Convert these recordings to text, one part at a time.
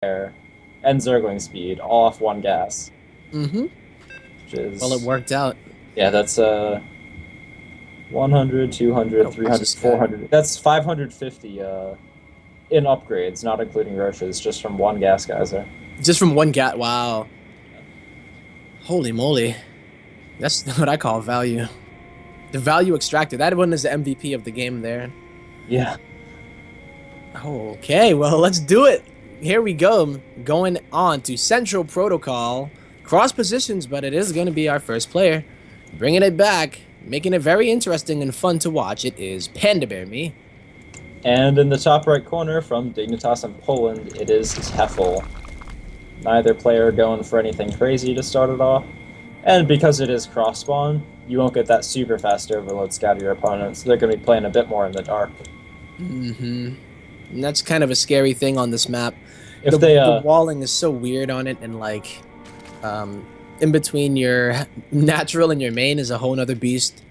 air and Zergling speed all off one gas. Mm-hmm. Which is, Well, it worked out. yeah, that's 100, 200, Gotta watch 300, this guy. 400. That's 550 in upgrades, not including Roaches, just from one gas geyser. Just from one gat. Wow. Holy moly. That's what I call value. The value extractor. That one is the MVP of the game there. Yeah. Okay, well, let's do it. Here we go. Going on to Central Protocol. Cross positions, but it is going to be our first player. Bringing it back, making it very interesting and fun to watch. It is Panda Bear Me. And in the top right corner from Dignitas in Poland, it is Tefl. Neither player going for anything crazy to start it off. And because it is cross spawn, you won't get that super fast overload scout of your opponents. So they're going to be playing a bit more in the dark. Mm-hmm. And that's kind of a scary thing on this map. If The walling is so weird on it, and like in between your natural and your main is a whole nother beast.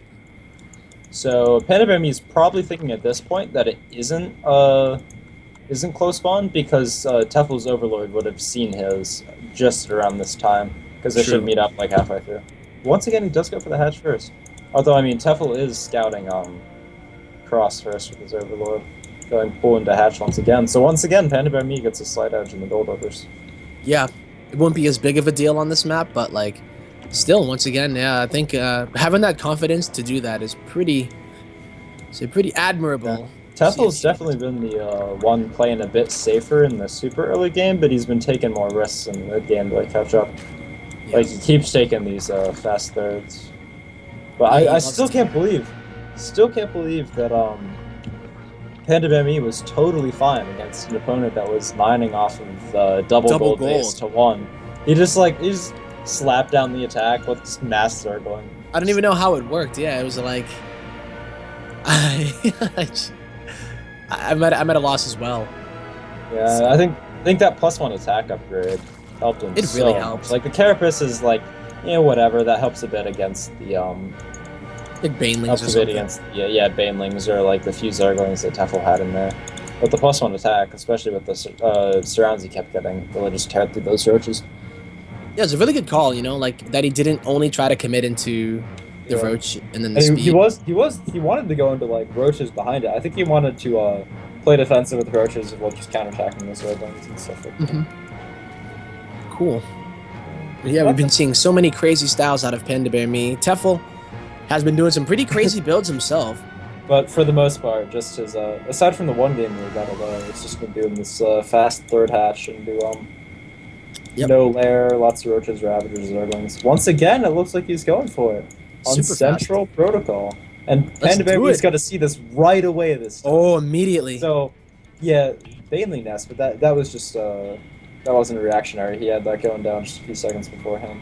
So Panabami is probably thinking at this point that it isn't close spawn because Tefl's Overlord would have seen his just around this time because they should meet up like halfway through. Once again, he does go for the hatch first. Although I mean, Tefl is scouting cross first with his Overlord, going pull into hatch once again. So once again, Panabami gets a slight edge in the gold overs. Yeah, it won't be as big of a deal on this map, but like, still, once again, yeah, I think having that confidence to do that is pretty admirable. Yeah. Tefl's definitely been the one playing a bit safer in the super early game, but he's been taking more risks in the game to like catch up. Yes. Like he keeps taking these fast thirds. But yeah, I still can't believe that Pandabami was totally fine against an opponent that was mining off of double gold base to one. He just slapped down the attack with this mass Zergling. I don't even know how it worked. Yeah, it was like I'm at a loss as well. Yeah, so. I think that +1 attack upgrade helped him. It really helps. Like the Carapace is like, whatever, that helps a bit against the like Banelings helps or something. Against Banelings or like the few Zerglings that Tefl had in there. But the +1 attack, especially with the surrounds he kept getting, really just teared through those Roaches. Yeah, it's a really good call, like that he didn't only try to commit into the Roach and then the speed. He wanted to go into like Roaches behind it. I think he wanted to play defensive with Roaches while just counterattacking those Zerglings and stuff like that. Cool. But yeah, we've been seeing so many crazy styles out of Panda Bear Me. Tefl has been doing some pretty crazy builds himself. But for the most part, just his aside from the one game we got alone, he's just been doing this fast third hatch and do no lair, lots of Roaches, Ravagers, Zerglings. Once again, it looks like he's going for it on Super Central Protocol. And Panda Baby's got to see this right away this time. Oh, immediately. So, yeah, Baneling Nest, but that was just that wasn't a reactionary. He had that going down just a few seconds beforehand.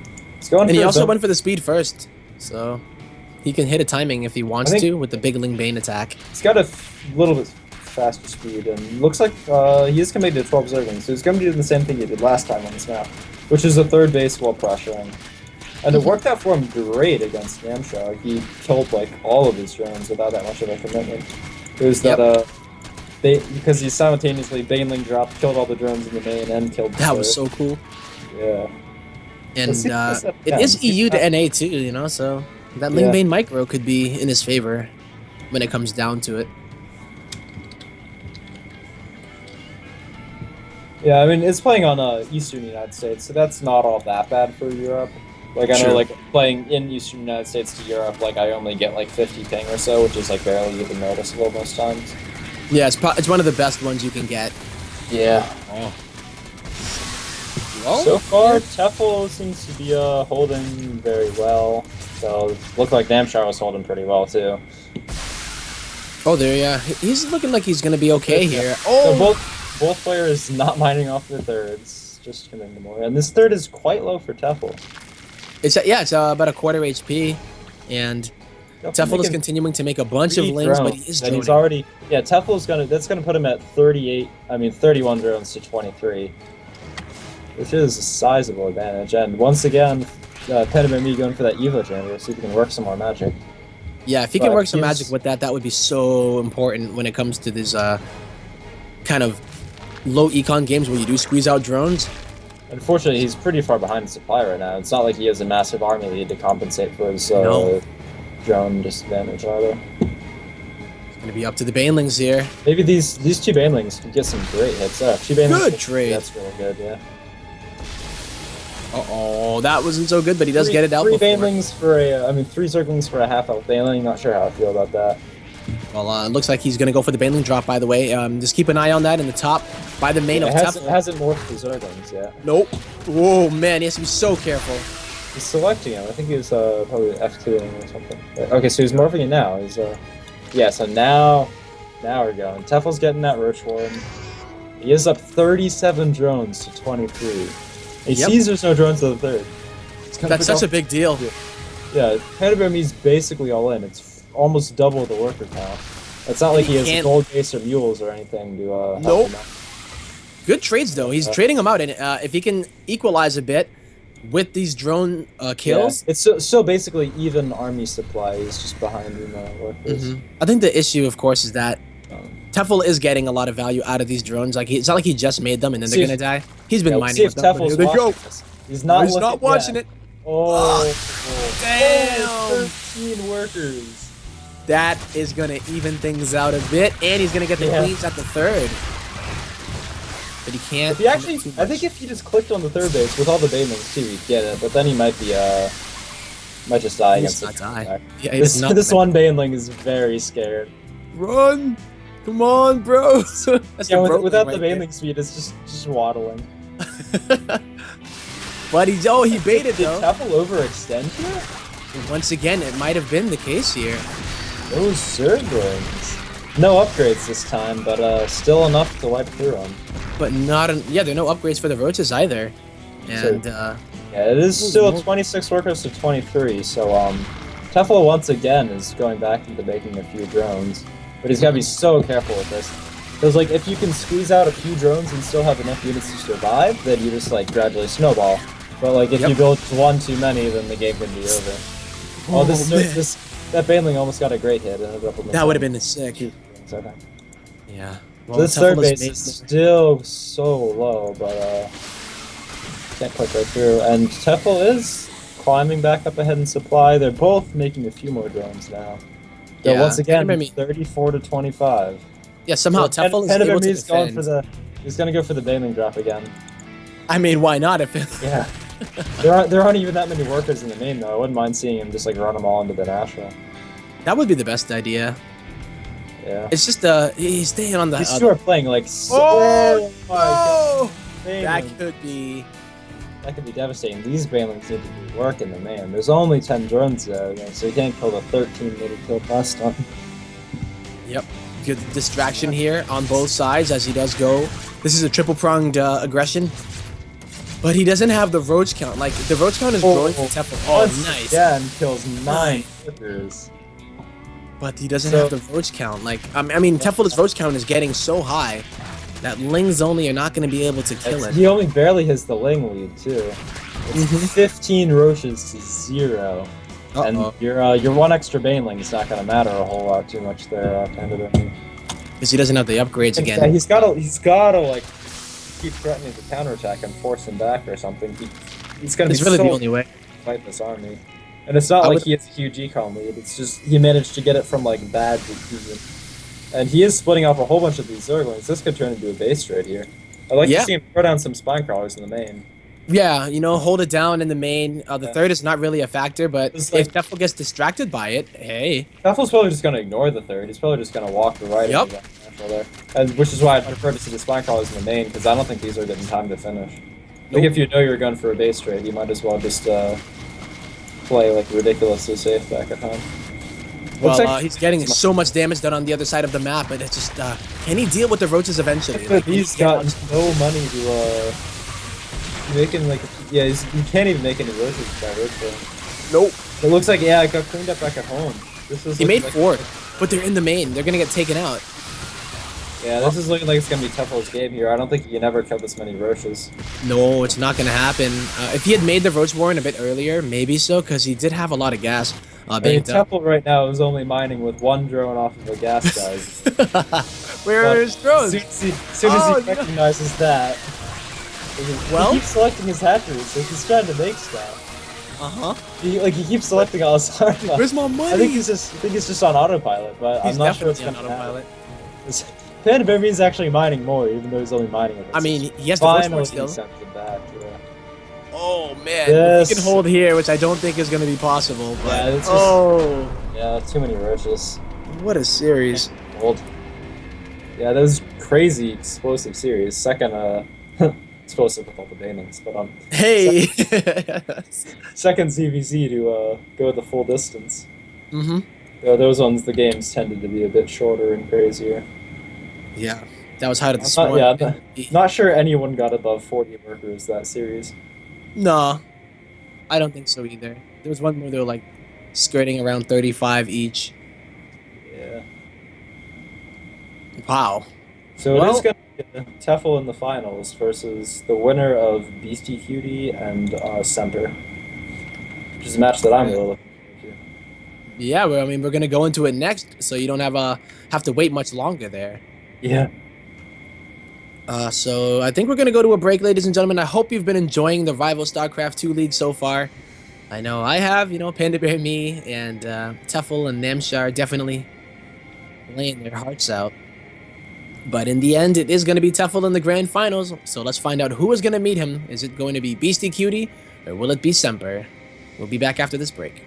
And he also went for the speed first, so he can hit a timing if he wants to with the big Ling Bane attack. He's got a little bit faster speed, and looks like he is committed to 12 Zerglings, so he's going to do the same thing he did last time on this map, which is a third base while pressuring. And it worked out for him great against Namshar. He killed like all of his drones without that much of a commitment. It was that because he simultaneously Baneling dropped, killed all the drones in the main, and killed the That was so cool. Yeah. And it is EU to NA too, so that Ling Bane micro could be in his favor when it comes down to it. Yeah, I mean, it's playing on Eastern United States, so that's not all that bad for Europe. Like, I know, like, playing in Eastern United States to Europe, like, I only get, like, 50 ping or so, which is, like, barely even noticeable most times. Yeah, it's one of the best ones you can get. Yeah. Oh. Well, so far, Tefl seems to be holding very well. So, it looked like Namshar was holding pretty well, too. Oh, there, yeah. He's looking like he's going to be okay here. Oh! So both players not mining off their thirds, just committing to more. And this third is quite low for Tefl. It's about a quarter HP, and Tefl is continuing to make a bunch of lings, but he is droning. He's already, that's gonna put him at 31 drones to 23, which is a sizable advantage. And once again, Penamimi going for that Evo Chamber, see if he can work some more magic. Yeah, if he can work some magic with that, that would be so important when it comes to this kind of low econ games where you do squeeze out drones. Unfortunately, he's pretty far behind in supply right now. It's not like he has a massive army lead to compensate for his No. drone disadvantage either. It's gonna be up to the banelings here. Maybe these two banelings could get some great hits. Two banelings. Good trade. That's really good, yeah. Uh-oh, that wasn't so good, but he does get it out Three before. banelings for three zerglings for a half health baneling. Not sure how I feel about that. Well, it looks like he's going to go for the baneling drop, by the way. Just keep an eye on that in the top by the main of It Tefl. hasn't morphed the zerglings yet. Nope. Whoa, man, he has to be so careful. He's selecting him. I think he was probably F2ing or something. Okay, so he's morphing it now. He's yeah. So now we're going. Tefl's getting that Ro4. He is up 37 drones to 23. He sees there's no drones to the third. That's such a big deal. Yeah, Panabarami's basically all in. It's almost double the worker count. It's not like he has gold base or mules or anything to help Nope. him out. Good trades, though. He's trading them out, and if he can equalize a bit with these drone kills... Yeah. It's so basically even army supply is just behind in workers. I think the issue, of course, is that Tefl is getting a lot of value out of these drones. Like it's not like he just made them and then they're gonna die. He's been mining with them. Tefl's Here they go. He's not watching it. Oh, damn! 13 workers. That is gonna even things out a bit, and he's gonna get the queens at the third. But he can't. If he actually, I think if he just clicked on the third base with all the banelings too, he'd get it. But then he might just die against the die. Yeah, this one baneling is very scared. Run! Come on, bro! That's without the baneling speed, it's just waddling. But he baited though. Did Tefl overextend here? Once again, it might have been the case here. Those zerglings. No upgrades this time, but still enough to wipe through them. But there are no upgrades for the roaches either. And yeah, it is still 26 workers to 23. So Tefl once again is going back into making a few drones, but he's got to be so careful with this. Because like if you can squeeze out a few drones and still have enough units to survive, then you just like gradually snowball. But like if you build one too many, then the game can be over. Oh, that baneling almost got a great hit. That would have been sick. Okay. Yeah. Well, this third base is still so low, but can't click right through. And Tefl is climbing back up ahead in supply. They're both making a few more drones now. So once again, 34 to 25. Yeah, somehow so Tefl is able to defend. He's going to go for the baneling drop again. I mean, why not? Yeah. There aren't even that many workers in the main, though. I wouldn't mind seeing him just like run them all into the Nashville. That would be the best idea. Yeah. It's just he's staying on the. These two are playing like. That could be devastating. These banelings need to be working the man. There's only 10 drones there, so you can't kill the 13 that he killed last time. Yep. Good distraction here on both sides as he does go. This is a triple-pronged aggression. But he doesn't have the roach count. Like, the roach count is growing for Tefl. Oh, nice. Yeah, and kills 9 workers. But he doesn't have the roach count. Like, I mean, Tefl's roach count is getting so high that Lings only are not going to be able to kill it. He only barely has the Ling lead, too. It's 15 roaches to 0. And your one extra baneling is not going to matter a whole lot too much there, Panabarami. Because he doesn't have the upgrades again. Yeah, he's gotta like keep threatening to counterattack and force him back or something. He's gonna be really the only way to fight this army. And it's not like he has a huge econ lead. It's just he managed to get it from like bad to even. And he is splitting off a whole bunch of these zerglings. This could turn into a base trade here. I'd like to see him throw down some spine crawlers in the main. Yeah, hold it down in the main. The third is not really a factor, but if Tefl gets distracted by it, hey. Tefl's probably just going to ignore the third. He's probably just going to walk the right into that natural there. And, which is why I prefer to see the spine crawlers in the main, because I don't think these are getting time to finish. I think if you know you're going for a base trade, you might as well just play like ridiculously safe back at home. Well, he's getting so much damage done on the other side of the map, but it's just, can he deal with the roaches eventually? Like, he's got no money to, making like you can't even make any roaches with that roach. Nope. It looks like it got cleaned up back at home. He made 4, but they're in the main. They're gonna get taken out. Yeah, this is looking like it's gonna be Teffel's game here. I don't think he can ever kill this many Roaches. No, it's not going to happen. If he had made the Roach Warren a bit earlier, maybe so, because he did have a lot of gas I mean, banked up. Teffel right now is only mining with one drone off of a gas guy. Where are his drones? Soon as he recognizes that, Well? he keeps selecting his hatcheries, so he's trying to make stuff. He keeps selecting all his hard mode. Where's my money? I think he's just on autopilot, but He's I'm not sure it's definitely gonna on autopilot. happen. Panda Baby is actually mining more, even though he's only mining it. I mean, he has the first one still. Sent it back, yeah. Oh man, Yes. he can hold here, which I don't think is going to be possible. But Yeah, it's just, oh, too many Roaches. what a series! Old. Yeah, that was crazy explosive series. Second, explosive with all the banings, but Hey. second CVC to go the full distance. Mm-hmm. Those ones, the games tended to be a bit shorter and crazier. Yeah, that was height of the I'm storm. not sure anyone got above 40 workers that series. No, I don't think so either. There was one where they were like skirting around 35 each. Yeah. Wow. So Well- it is going to be Teffel in the finals versus the winner of Beastie Cutie and Center, which is a match that I'm really looking forward to. Yeah, well, I mean, we're gonna go into it next, so you don't have to wait much longer there. Yeah. So I think we're gonna go to a break, ladies and gentlemen. I hope you've been enjoying the Rival StarCraft 2 League so far. I know I have. You know, Panda Bear, me, and Teffel and Namshar definitely laying their hearts out. But in the end, it is going to be Teffel in the grand finals. So let's find out who is going to meet him. Is it going to be Beastie Cutie or will it be Semper? We'll be back after this break.